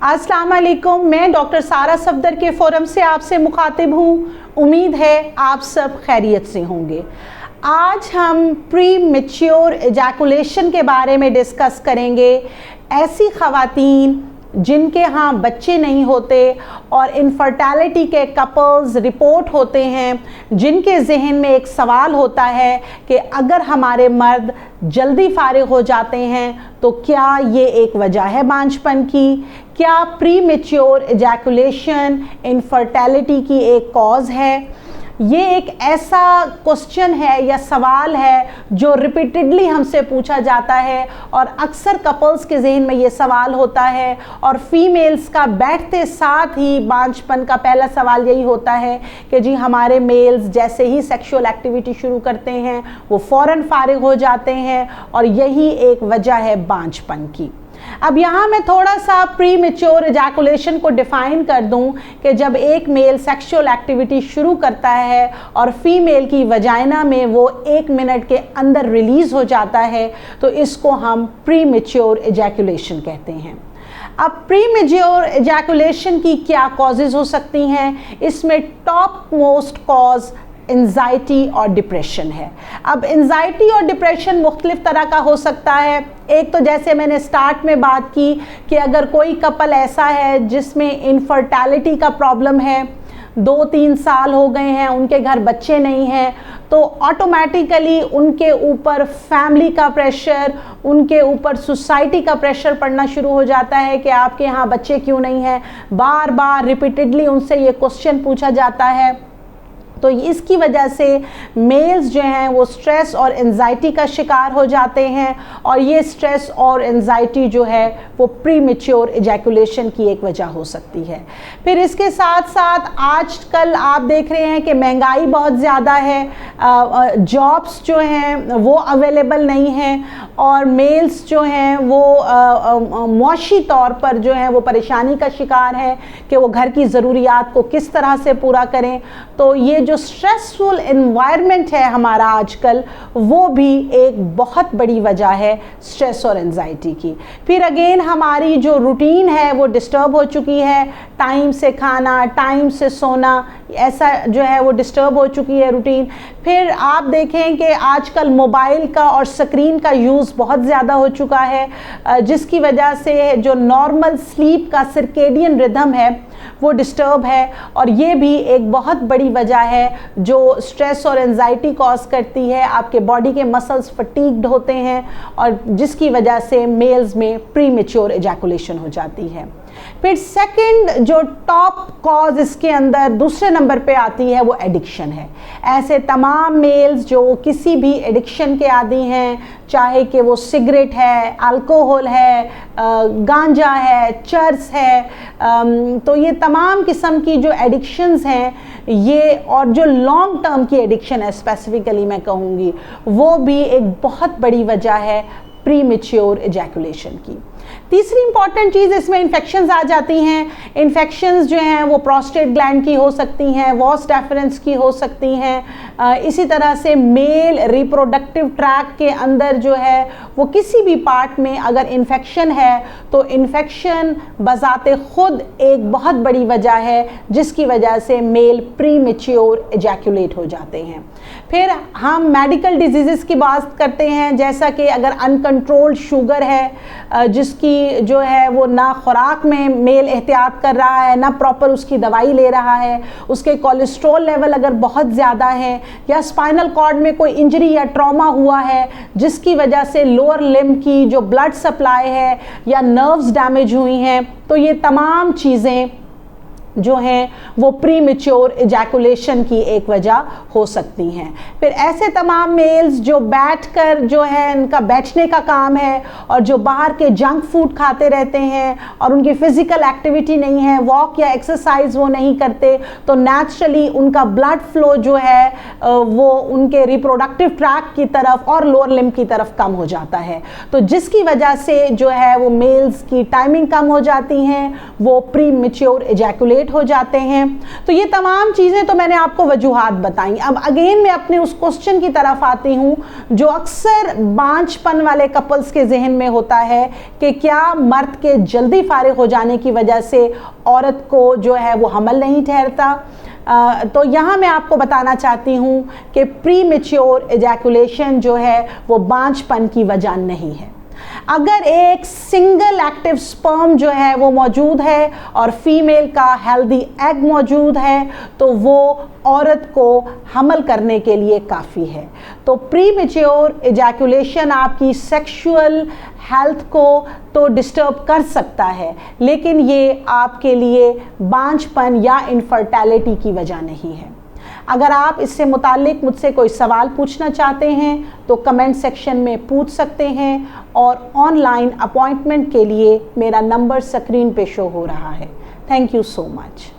अस्सलाम वालेकुम, मैं डॉक्टर सारा सफदर के फोरम से आपसे मुखातिब हूँ। उम्मीद है आप सब खैरियत से होंगे। आज हम प्री मैच्योर एजैकुलेशन के बारे में डिस्कस करेंगे। ऐसी ख़वातीन जिनके यहाँ बच्चे नहीं होते और इनफर्टिलिटी के कपल्स रिपोर्ट होते हैं, जिनके जहन में एक सवाल होता है कि अगर हमारे मर्द जल्दी फारिग हो जाते हैं तो क्या ये एक वजह है बांझपन की? क्या प्री मैच्योर एजैकुलेशन इनफर्टिलिटी की एक कॉज है? ये एक ऐसा क्वेश्चन है या सवाल है जो रिपीटेडली हमसे पूछा जाता है और अक्सर कपल्स के जहन में ये सवाल होता है और फीमेल्स का बैठते साथ ही बांझपन का पहला सवाल यही होता है कि जी हमारे मेल्स जैसे ही सेक्सुअल एक्टिविटी शुरू करते हैं वो फ़ौरन फारिग हो जाते हैं और यही एक वजह है बांझपन की। अब यहाँ मैं थोड़ा सा प्री मैच्योर एजैकुलेशन को डिफ़ाइन कर दूँ कि जब एक मेल सेक्सुअल एक्टिविटी शुरू करता है और फीमेल की वजाइना में वो 1 मिनट के अंदर रिलीज़ हो जाता है तो इसको हम प्री मैच्योर एजैकुलेशन कहते हैं। अब प्री मैच्योर एजैकुलेशन की क्या कॉजेज़ हो सकती हैं? इसमें टॉप मोस्ट कॉज एंजाइटी और डिप्रेशन है। अब एंजाइटी और डिप्रेशन मुख्तलिफ तरह का हो सकता है। एक तो जैसे मैंने स्टार्ट में बात की कि अगर कोई कपल ऐसा है जिसमें इनफर्टिलिटी का प्रॉब्लम है, 2-3 साल हो गए हैं, उनके घर बच्चे नहीं हैं, तो ऑटोमेटिकली उनके ऊपर फैमिली का प्रेशर, उनके ऊपर सोसाइटी का प्रेशर पड़ना शुरू हो जाता है कि आपके यहाँ बच्चे क्यों नहीं हैं। बार बार रिपीटेडली उनसे ये क्वेश्चन पूछा जाता है। तो इसकी वजह से मेल्स जो हैं वो स्ट्रेस और एंजाइटी का शिकार हो जाते हैं और ये स्ट्रेस और एंजाइटी जो है वो प्री मैच्योर एजैकुलेशन की एक वजह हो सकती है। फिर इसके साथ साथ आजकल आप देख रहे हैं कि महंगाई बहुत ज़्यादा है, जॉब्स जो हैं वो अवेलेबल नहीं हैं और मेल्स जो हैं वो मुआशी तौर पर जो है वो परेशानी का शिकार है कि वो घर की ज़रूरियात को किस तरह से पूरा करें। तो ये जो स्ट्रेसफुल एनवायरनमेंट है हमारा आजकल, वो भी एक बहुत बड़ी वजह है स्ट्रेस और एंजाइटी की। फिर अगेन हमारी जो रूटीन है वो डिस्टर्ब हो चुकी है, टाइम से खाना, टाइम से सोना, ऐसा जो है वो डिस्टर्ब हो चुकी है रूटीन। फिर आप देखें कि आजकल मोबाइल का और स्क्रीन का यूज़ बहुत ज़्यादा हो चुका है, जिसकी वजह से जो नॉर्मल स्लीप का सर्केडियन रिदम है वो डिस्टर्ब है और ये भी एक बहुत बड़ी वजह है जो स्ट्रेस और एंजाइटी कॉज करती है। आपके बॉडी के मसल्स फटीग्ड होते हैं और जिसकी वजह से मेल्स में प्री मैच्योर एजैकुलेशन हो जाती है। फिर सेकंड जो टॉप कॉज इसके अंदर दूसरे नंबर पे आती है वो एडिक्शन है। ऐसे तमाम मेल्स जो किसी भी एडिक्शन के आदी हैं, चाहे कि वो सिगरेट है, अल्कोहल है, गांजा है, चर्स है, तो ये तमाम किस्म की जो एडिक्शंस हैं ये, और जो लॉन्ग टर्म की एडिक्शन है स्पेसिफिकली मैं कहूँगी, वो भी एक बहुत बड़ी वजह है प्री मैच्योर एजैकुलेशन की। तीसरी इंपॉर्टेंट चीज़ इसमें इन्फेक्शंस आ जाती हैं। इन्फेक्शंस जो हैं वो प्रोस्टेट ग्लैंड की हो सकती हैं, वॉस डेफरेंस की हो सकती हैं। इसी तरह से मेल रिप्रोडक्टिव ट्रैक के अंदर जो है वो किसी भी पार्ट में अगर इन्फेक्शन है तो इन्फेक्शन बज़ाते खुद एक बहुत बड़ी वजह है जिसकी वजह से मेल प्री मैच्योर एजैकुलेट हो जाते हैं। फिर हम मेडिकल डिजीज़ की बात करते हैं, जैसा कि अगर अनकंट्रोल्ड शुगर है जिसकी जो है वो ना खुराक में मेल एहतियात कर रहा है, ना प्रॉपर उसकी दवाई ले रहा है, उसके कोलेस्ट्रॉल लेवल अगर बहुत ज़्यादा है, या स्पाइनल कॉर्ड में कोई इंजरी या ट्रॉमा हुआ है जिसकी वजह से लोअर लिम्ब की जो ब्लड सप्लाई है या नर्व्स डैमेज हुई हैं, तो ये तमाम चीज़ें जो हैं वो प्री मैच्योर एजैकुलेशन की एक वजह हो सकती हैं। फिर ऐसे तमाम मेल्स जो बैठकर जो है इनका बैठने का काम है और जो बाहर के जंक फूड खाते रहते हैं और उनकी फ़िज़िकल एक्टिविटी नहीं है, वॉक या एक्सरसाइज वो नहीं करते, तो नेचुरली उनका ब्लड फ्लो जो है वो उनके रिप्रोडक्टिव ट्रैक की तरफ और लोअर लिम्ब की तरफ कम हो जाता है, तो जिसकी वजह से जो है वो मेल्स की टाइमिंग कम हो जाती हैं, वो प्री मैच्योर एजैकुलेट लेट हो जाते हैं। तो ये तमाम चीज़ें तो मैंने आपको वजूहात बताई। अब अगेन मैं अपने उस क्वेश्चन की तरफ आती हूँ जो अक्सर बांझपन वाले कपल्स के जहन में होता है कि क्या मर्द के जल्दी फारिग हो जाने की वजह से औरत को जो है वो हमल नहीं ठहरता। तो यहाँ मैं आपको बताना चाहती हूँ कि प्री मैच्योर एजैकुलेशन जो है वो बांझपन की वजह नहीं है। अगर एक सिंगल एक्टिव स्पर्म जो है वो मौजूद है और फीमेल का हेल्दी एग मौजूद है तो वो औरत को हमल करने के लिए काफ़ी है। तो प्री मैच्योर एजैकुलेशन आपकी सेक्सुअल हेल्थ को तो डिस्टर्ब कर सकता है, लेकिन ये आपके लिए बांझपन या इनफर्टिलिटी की वजह नहीं है। अगर आप इससे मुताल्लिक मुझसे कोई सवाल पूछना चाहते हैं तो कमेंट सेक्शन में पूछ सकते हैं और ऑनलाइन अपॉइंटमेंट के लिए मेरा नंबर स्क्रीन पे शो हो रहा है। Thank you so much.